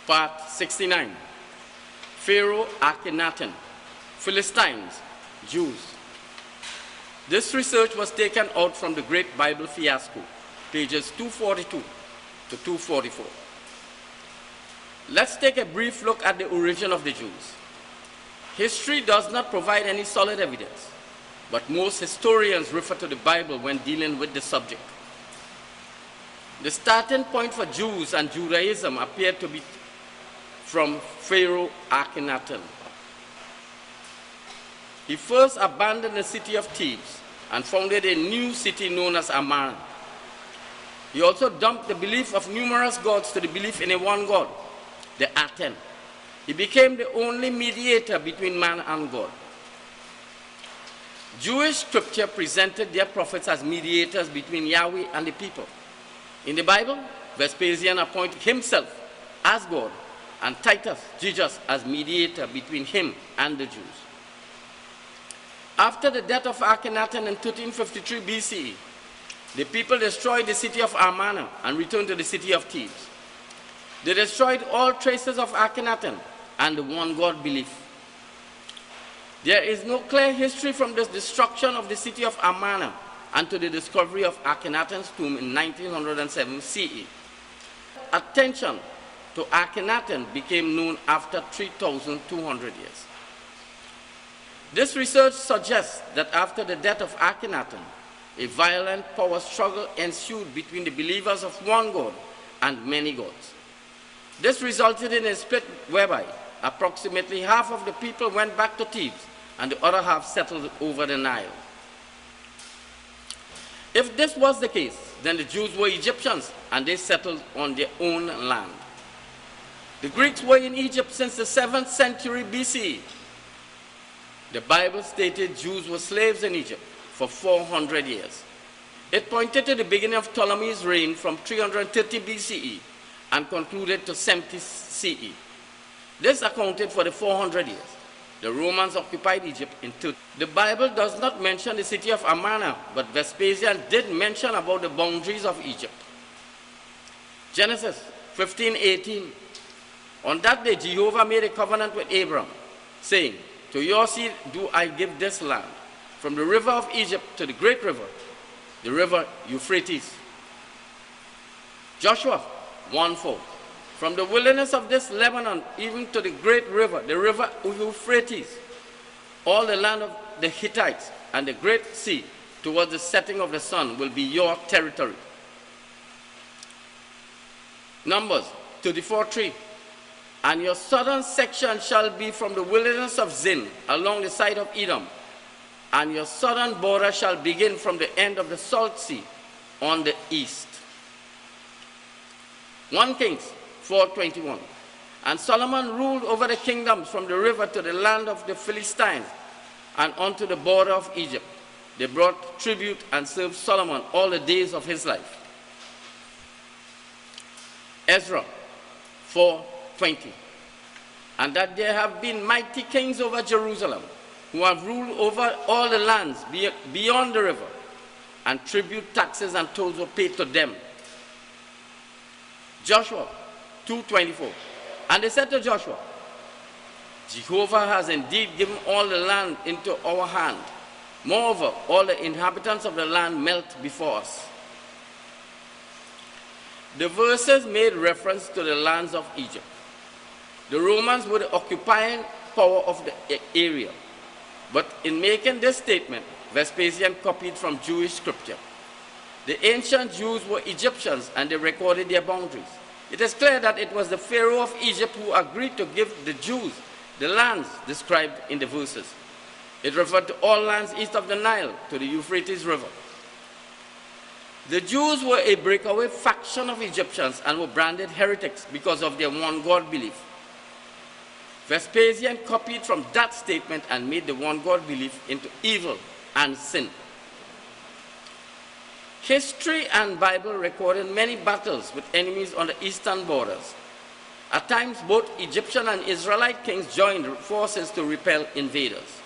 Part 69. Pharaoh Akhenaten, Philistines, Jews. This research was taken out from the Great Bible Fiasco, pages 242 to 244. Let's take a brief look at the origin of the Jews. History does not provide any solid evidence, but most historians refer to the Bible when dealing with the subject. The starting point for Jews and Judaism appeared to be from Pharaoh Akhenaten. He first abandoned the city of Thebes and founded a new city known as Amarna. He also dumped the belief of numerous gods to the belief in a one God, the Aten. He became the only mediator between man and God. Jewish scripture presented their prophets as mediators between Yahweh and the people. In the Bible, Vespasian appointed himself as God and Titus, Jesus, as mediator between him and the Jews. After the death of Akhenaten in 1353 BCE, the people destroyed the city of Amarna and returned to the city of Thebes. They destroyed all traces of Akhenaten and the one God belief. There is no clear history from the destruction of the city of Amarna and to the discovery of Akhenaten's tomb in 1907 CE. Attention to Akhenaten became known after 3,200 years. This research suggests that after the death of Akhenaten, a violent power struggle ensued between the believers of one God and many gods. This resulted in a split whereby approximately half of the people went back to Thebes and the other half settled over the Nile. If this was the case, then the Jews were Egyptians and they settled on their own land. The Greeks were in Egypt since the 7th century BCE. The Bible stated Jews were slaves in Egypt for 400 years. It pointed to the beginning of Ptolemy's reign from 330 BCE and concluded to 70 CE. This accounted for the 400 years. The Romans occupied Egypt in 30. The Bible does not mention the city of Amarna, but Vespasian did mention about the boundaries of Egypt. Genesis 15:18. On that day, Jehovah made a covenant with Abram, saying, "To your seed do I give this land, from the river of Egypt to the great river, the river Euphrates." Joshua 1:4. From the wilderness of this Lebanon, even to the great river, the river Euphrates, all the land of the Hittites and the great sea towards the setting of the sun will be your territory. Numbers 34:3. And your southern section shall be from the wilderness of Zin along the side of Edom, and your southern border shall begin from the end of the Salt Sea on the east. 1 Kings 4:21. And Solomon ruled over the kingdoms from the river to the land of the Philistines and unto the border of Egypt. They brought tribute and served Solomon all the days of his life. Ezra 4:20. And that there have been mighty kings over Jerusalem, who have ruled over all the lands beyond the river, and tribute, taxes, and tolls were paid to them. Joshua 2:24. And they said to Joshua, Jehovah has indeed given all the land into our hand. Moreover, all the inhabitants of the land melt before us. The verses made reference to the lands of Egypt. The Romans were the occupying power of the area. But in making this statement, Vespasian copied from Jewish scripture. The ancient Jews were Egyptians and they recorded their boundaries. It is clear that it was the Pharaoh of Egypt who agreed to give the Jews the lands described in the verses. It referred to all lands east of the Nile to the Euphrates River. The Jews were a breakaway faction of Egyptians and were branded heretics because of their one God belief. Vespasian copied from that statement and made the one God belief into evil and sin. History and Bible recorded many battles with enemies on the eastern borders. At times, both Egyptian and Israelite kings joined forces to repel invaders.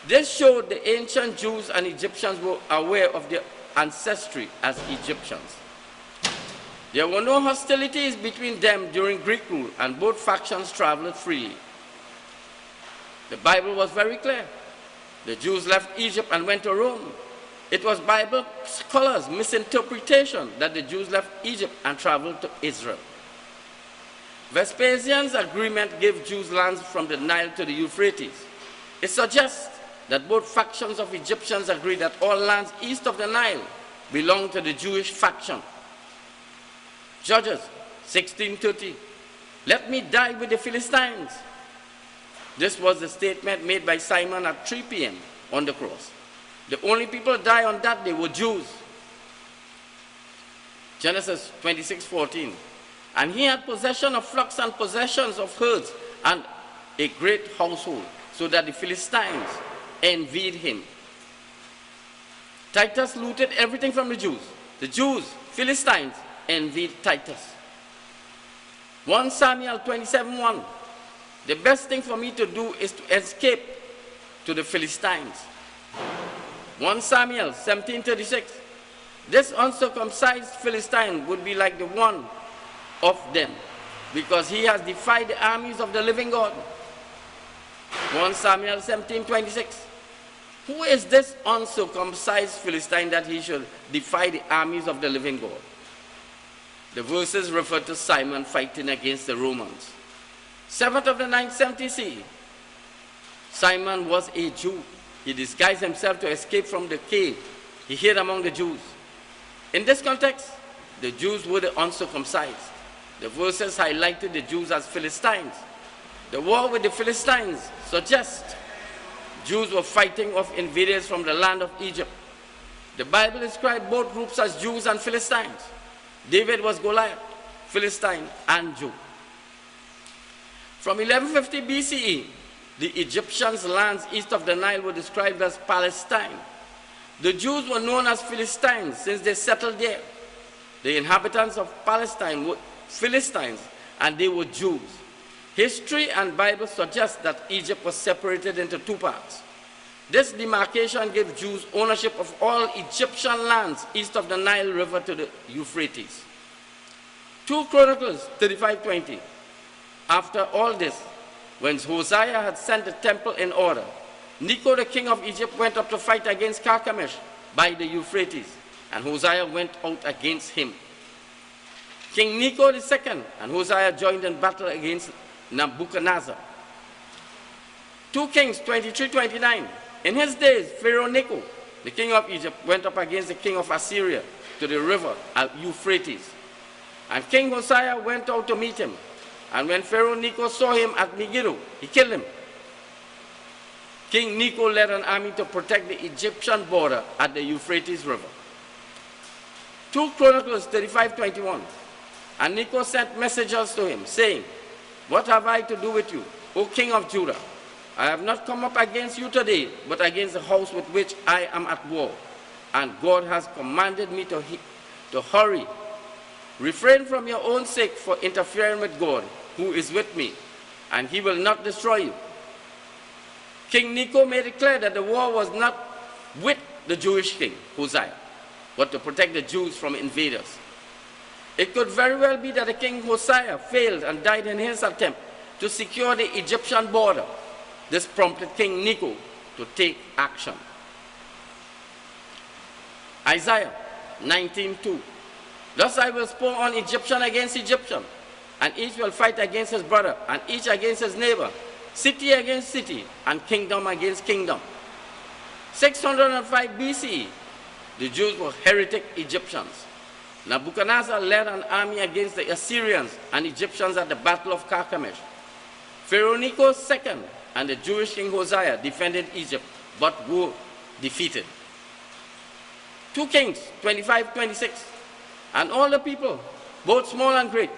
This showed the ancient Jews and Egyptians were aware of their ancestry as Egyptians. There were no hostilities between them during Greek rule, and both factions traveled freely. The Bible was very clear. The Jews left Egypt and went to Rome. It was Bible scholars' misinterpretation that the Jews left Egypt and traveled to Israel. Vespasian's agreement gave Jews lands from the Nile to the Euphrates. It suggests that both factions of Egyptians agreed that all lands east of the Nile belonged to the Jewish faction. Judges 16:30, "Let me die with the Philistines." This was the statement made by Simon at 3 p.m. on the cross. The only people die on that day were Jews. Genesis 26:14, "And he had possession of flocks and possessions of herds and a great household, so that the Philistines envied him." Titus looted everything from the Jews. The Jews, Philistines, envied Titus. 1 Samuel 27:1, "The best thing for me to do is to escape to the Philistines." 1 Samuel 17:36, "This uncircumcised Philistine would be like the one of them, because he has defied the armies of the living God." 1 Samuel 17:26, "Who is this uncircumcised Philistine that he should defy the armies of the living God?" The verses refer to Simon fighting against the Romans. 7th of the 9th century CE, Simon was a Jew. He disguised himself to escape from the cave he hid among the Jews. In this context, the Jews were the uncircumcised. The verses highlighted the Jews as Philistines. The war with the Philistines suggests Jews were fighting off invaders from the land of Egypt. The Bible described both groups as Jews and Philistines. David was Goliath, Philistine, and Jew. From 1150 BCE, the Egyptians' lands east of the Nile were described as Palestine. The Jews were known as Philistines since they settled there. The inhabitants of Palestine were Philistines, and they were Jews. History and Bible suggest that Egypt was separated into two parts. This demarcation gave Jews ownership of all Egyptian lands east of the Nile River to the Euphrates. 2 Chronicles 35:20. After all this, when Hosea had set the temple in order, Necho, the king of Egypt, went up to fight against Carchemish by the Euphrates, and Hosea went out against him. King Necho II and Hosea joined in battle against Nebuchadnezzar. 2 Kings 23:29. In his days, Pharaoh Necho, the king of Egypt, went up against the king of Assyria to the river Euphrates. And King Hosea went out to meet him. And when Pharaoh Necho saw him at Megiddo, he killed him. King Necho led an army to protect the Egyptian border at the Euphrates River. 2 Chronicles 35:21. And Necho sent messengers to him, saying, "What have I to do with you, O king of Judah? I have not come up against you today, but against the house with which I am at war. And God has commanded me to hurry. Refrain from your own sake for interfering with God, who is with me, and he will not destroy you." King Necho made it clear that the war was not with the Jewish king, Hosea, but to protect the Jews from invaders. It could very well be that the king Hosea failed and died in his attempt to secure the Egyptian border. This prompted King Necho to take action. Isaiah 19:2. "Thus I will pour on Egyptian against Egyptian, and each will fight against his brother, and each against his neighbor, city against city, and kingdom against kingdom." 605 BCE, the Jews were heretic Egyptians. Nebuchadnezzar led an army against the Assyrians and Egyptians at the Battle of Carchemish. Pharaoh Necho II and the Jewish king Hosea defended Egypt, but were defeated. 2 Kings 25:26. "And all the people, both small and great,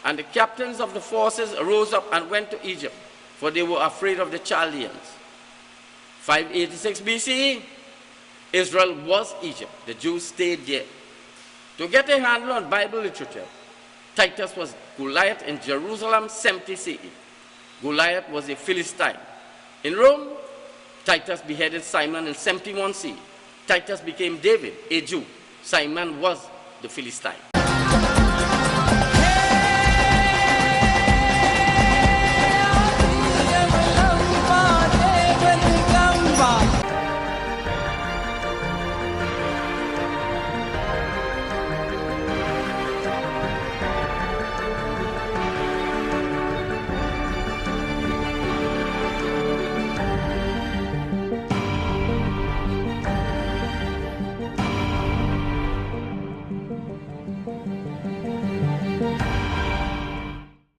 and the captains of the forces rose up and went to Egypt, for they were afraid of the Chaldeans." 586 BCE, Israel was Egypt. The Jews stayed there. To get a handle on Bible literature, Titus was Goliath in Jerusalem 70 CE. Goliath was a Philistine. In Rome, Titus beheaded Simon in 71 CE. Titus became David, a Jew. Simon was the Philistine.